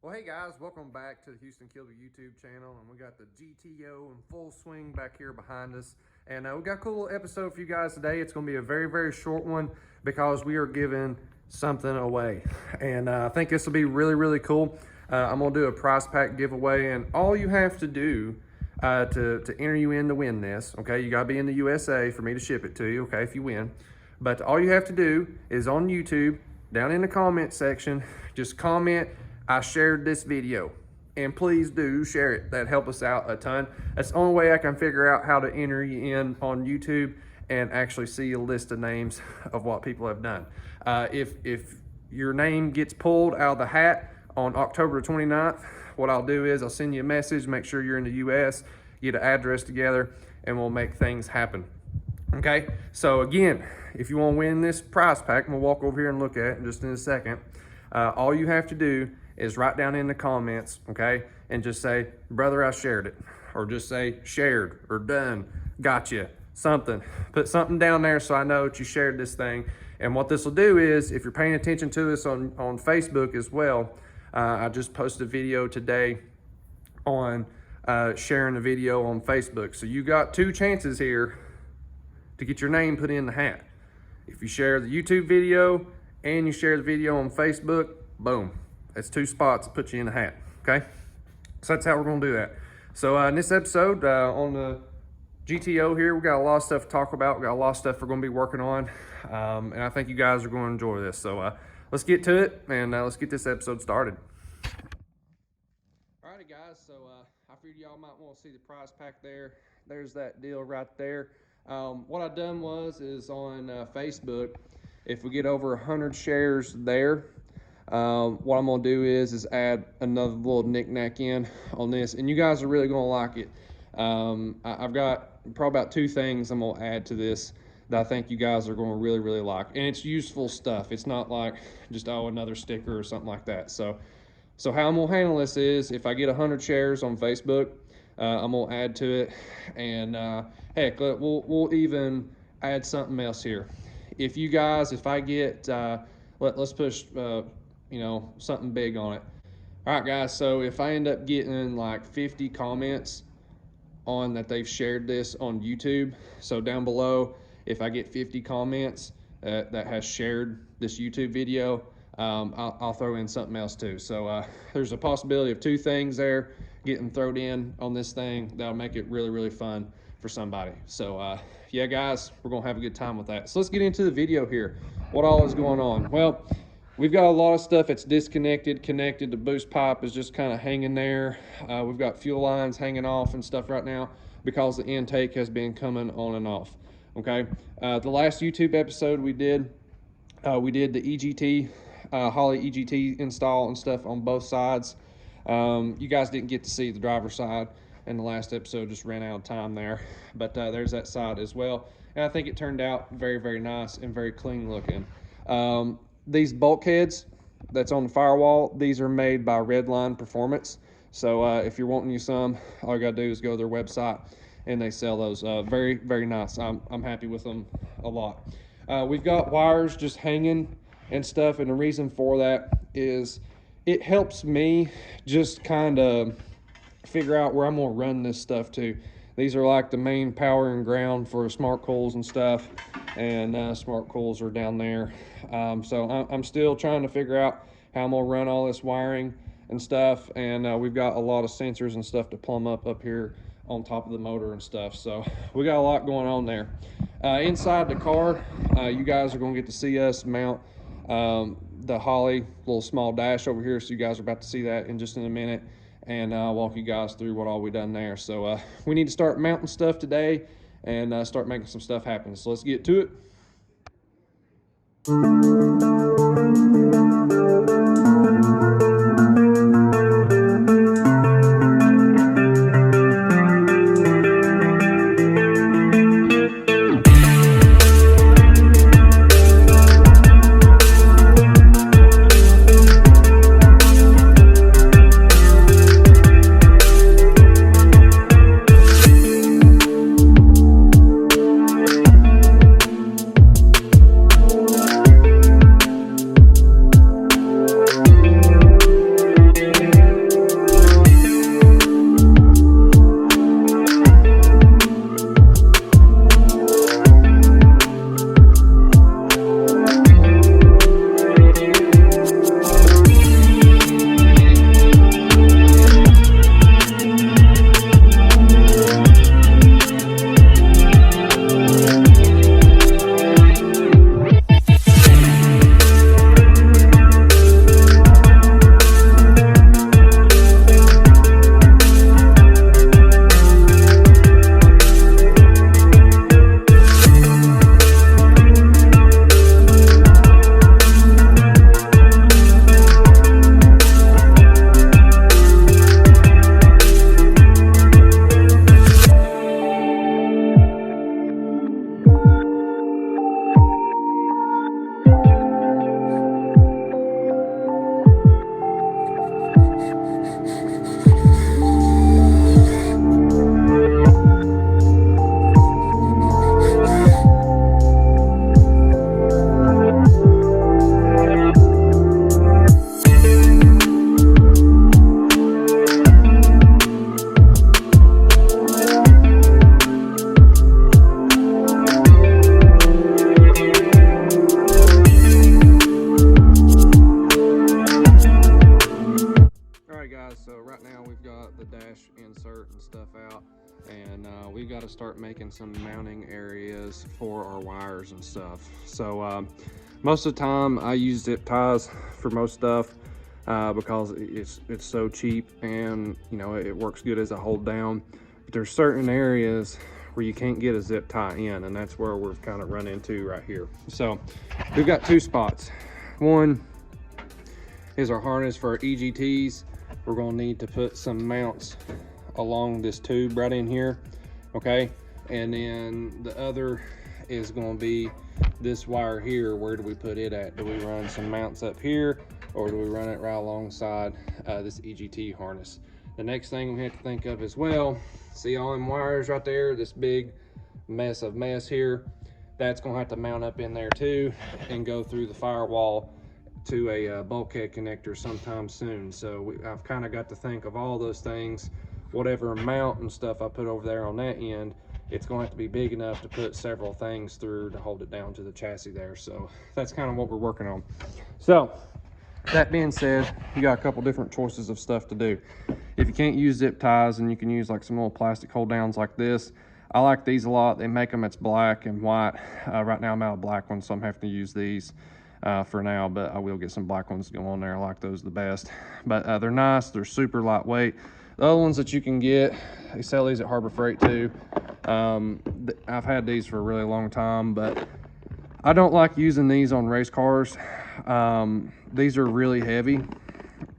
Well, hey guys, welcome back to the Houston Kilby YouTube channel, and we got the GTO in full swing back here behind us. And we got a cool little episode for you guys today. It's going to be a very, very short one because we are giving something away. And I think this will be really, really cool. I'm going to do a prize pack giveaway, and all you have to do to enter you in to win this, okay, you got to be in the USA for me to ship it to you, okay, if you win. But all you have to do is on YouTube, down in the comment section, just comment, "I shared this video," and please do share it. That help us out a ton. That's the only way I can figure out how to enter you in on YouTube and actually see a list of names of what people have done. If your name gets pulled out of the hat on October 29th, what I'll do is I'll send you a message, make sure you're in the US, get an address together, and we'll make things happen. Okay, so again, if you want to win this prize pack, and we'll walk over here and look at it in just in a second, all you have to do is write down in the comments, okay, and just say, "Brother, I shared it," or just say shared or done, gotcha, something. Put something down there so I know that you shared this thing. And what this will do is, if you're paying attention to this on Facebook as well, I just posted a video today on sharing the video on Facebook. So you got two chances here to get your name put in the hat. If you share the YouTube video and you share the video on Facebook, boom. That's two spots to put you in the hat, okay? So that's how we're gonna do that. So in this episode, on the GTO here, we got a lot of stuff to talk about. We got a lot of stuff we're gonna be working on. And I think you guys are gonna enjoy this. So let's get to it, and let's get this episode started. Alrighty guys, so I figured y'all might wanna see the prize pack there. There's that deal right there. What I done is on Facebook, if we get over 100 shares there, what I'm gonna do is add another little knick-knack in on this, and you guys are really gonna like it. I've got probably about two things I'm gonna add to this that I think you guys are gonna really, really like, and it's useful stuff. It's not like just another sticker or something like that. So how I'm gonna handle this is, if I get 100 shares on Facebook, I'm gonna add to it, and heck, we'll even add something else here. If I get let's push something big on it. All right guys, so if I end up getting like 50 comments on that they've shared this on YouTube, so down below, if I get 50 comments that has shared this YouTube video, I'll throw in something else too. So there's a possibility of two things there getting thrown in on this thing that'll make it really, really fun for somebody. So yeah guys, we're gonna have a good time with that. So let's get into the video here. What all is going on? Well, we've got a lot of stuff that's disconnected, connected. The boost pipe is just kind of hanging there. We've got fuel lines hanging off and stuff right now because the intake has been coming on and off. Okay, the last YouTube episode we did the EGT, Holley EGT install and stuff on both sides. You guys didn't get to see the driver's side, and the last episode just ran out of time there. But there's that side as well. And I think it turned out very, very nice and very clean looking. These bulkheads that's on the firewall, these are made by Redline Performance. So if you're wanting you some, all you gotta do is go to their website and they sell those. Very, very nice. I'm happy with them a lot. We've got wires just hanging and stuff, and the reason for that is it helps me just kind of figure out where I'm gonna run this stuff to. These are like the main power and ground for smart coils and stuff, and smart coils are down there. So I'm still trying to figure out how I'm gonna run all this wiring and stuff, and we've got a lot of sensors and stuff to plumb up here on top of the motor and stuff. So we got a lot going on there. Inside the car, you guys are gonna get to see us mount the Holley little small dash over here, so you guys are about to see that in just in a minute, and I'll walk you guys through what all we done there. So we need to start mounting stuff today and start making some stuff happen. So let's get to it. guys, so right now we've got the dash insert and stuff out, and we've got to start making some mounting areas for our wires and stuff. So most of the time I use zip ties for most stuff because it's so cheap, and you know, it works good as a hold down. But there's certain areas where you can't get a zip tie in, and that's where we've kind of run into right here. So we've got two spots. One is our harness for our EGTs. We're gonna need to put some mounts along this tube right in here, okay? And then the other is gonna be this wire here. Where do we put it at? Do we run some mounts up here, or do we run it right alongside this EGT harness? The next thing we have to think of as well, see all them wires right there, this big mess here, that's gonna have to mount up in there too and go through the firewall to a bulkhead connector sometime soon. So I've kind of got to think of all those things. Whatever mount and stuff I put over there on that end, it's going to have to be big enough to put several things through to hold it down to the chassis there. So that's kind of what we're working on. So that being said, you got a couple different choices of stuff to do. If you can't use zip ties, and you can use like some little plastic hold downs like this. I like these a lot. They make them, it's black and white. Right now I'm out of black ones, so I'm having to use these for now, but I will get some black ones to go on there. I like those the best, but they're nice. They're super lightweight. The other ones that you can get, they sell these at Harbor Freight too. I've had these for a really long time, but I don't like using these on race cars. These are really heavy,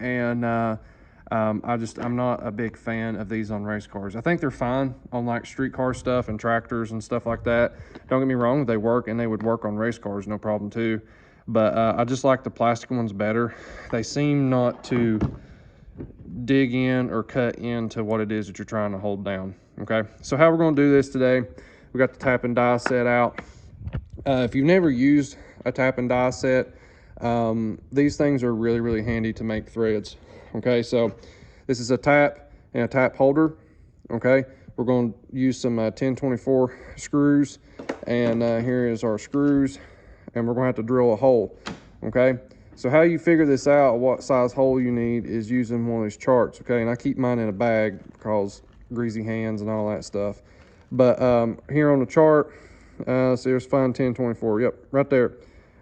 and I'm not a big fan of these on race cars. I think they're fine on like street car stuff and tractors and stuff like that. Don't get me wrong, they work, and they would work on race cars, no problem too. But I just like the plastic ones better. They seem not to dig in or cut into what it is that you're trying to hold down. Okay, so how we're going to do this today, we got the tap and die set out. If you've never used a tap and die set, these things are really handy to make threads. Okay, so this is a tap and a tap holder. Okay, we're going to use some 1024 screws, and here is our screws, and we're going to have to drill a hole. Okay, so how you figure this out, what size hole you need, is using one of these charts. Okay, and I keep mine in a bag because greasy hands and all that stuff. But here on the chart, so there's find 1024. Yep, right there.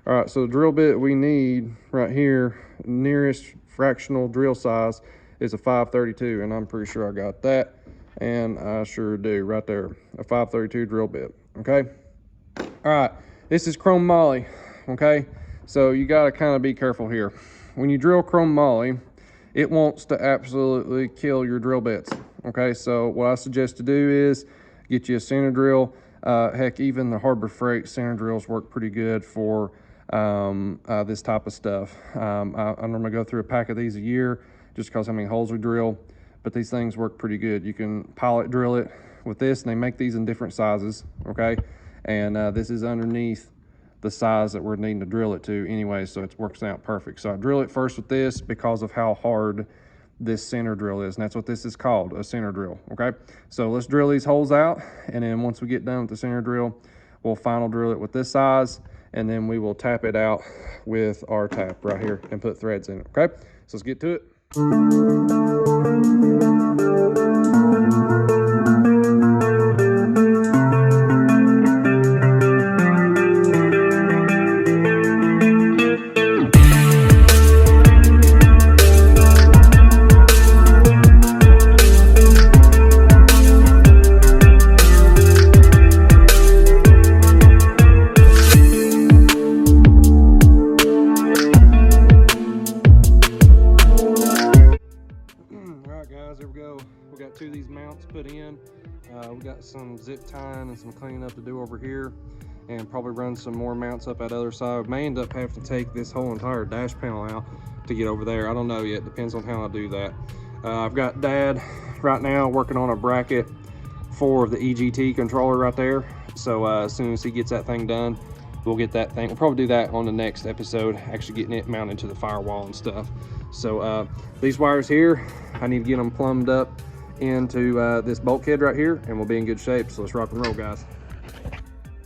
All right, so the drill bit we need right here, nearest fractional drill size, is a 532, and I'm pretty sure I got that, and I sure do right there, a 532 drill bit. Okay, all right, this is chrome moly. Okay, so you got to kind of be careful here. When you drill chrome moly, it wants to absolutely kill your drill bits. Okay, so what I suggest to do is get you a center drill. Heck, even the Harbor Freight center drills work pretty good for this type of stuff. I normally go through a pack of these a year just because how many holes we drill, but these things work pretty good. You can pilot drill it with this, and they make these in different sizes. Okay, and this is underneath the size that we're needing to drill it to anyway, so it works out perfect. So I drill it first with this because of how hard this center drill is, and that's what this is called, a center drill. Okay, so let's drill these holes out, and then once we get done with the center drill, we'll final drill it with this size, and then we will tap it out with our tap right here and put threads in it. Okay, so let's get to it. There we go. We got two of these mounts put in. We got some zip tying and some cleaning up to do over here, and probably run some more mounts up that other side. May end up having to take this whole entire dash panel out to get over there. I don't know yet, depends on how I do that. I've got Dad right now working on a bracket for the EGT controller right there. So as soon as he gets that thing done, we'll get that thing. We'll probably do that on the next episode, actually getting it mounted to the firewall and stuff. So these wires here, I need to get them plumbed up into this bulkhead right here, and we'll be in good shape. So let's rock and roll, guys.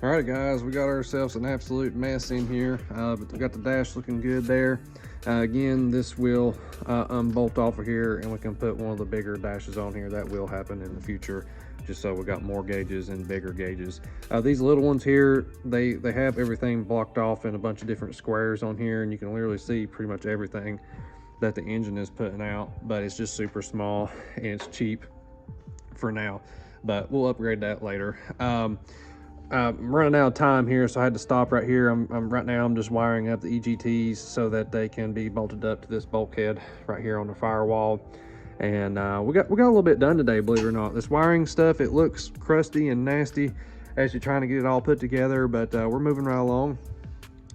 All right, guys, we got ourselves an absolute mess in here, but we got the dash looking good there. Again, this will unbolt off of here, and we can put one of the bigger dashes on here. That will happen in the future, just so we got more gauges and bigger gauges. These little ones here, they have everything blocked off in a bunch of different squares on here, and you can literally see pretty much everything that the engine is putting out, but it's just super small and it's cheap for now, but we'll upgrade that later. I'm running out of time here, so I had to stop right here. Right now I'm just wiring up the EGTs so that they can be bolted up to this bulkhead right here on the firewall. And we got a little bit done today, believe it or not. This wiring stuff, it looks crusty and nasty as you're trying to get it all put together, but we're moving right along.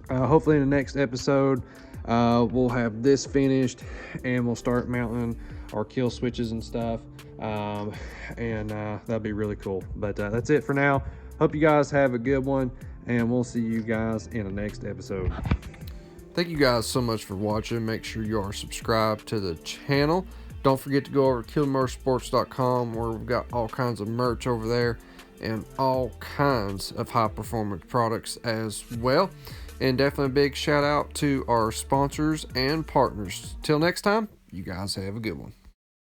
Hopefully in the next episode we'll have this finished, and we'll start mounting our kill switches and stuff, and that'd be really cool. But that's it for now. Hope you guys have a good one, and we'll see you guys in the next episode. Thank you guys so much for watching. Make sure you are subscribed to the channel. Don't forget to go over to KillerMotorsports.com, where we've got all kinds of merch over there and all kinds of high performance products as well. And definitely a big shout out to our sponsors and partners. Till next time, you guys have a good one.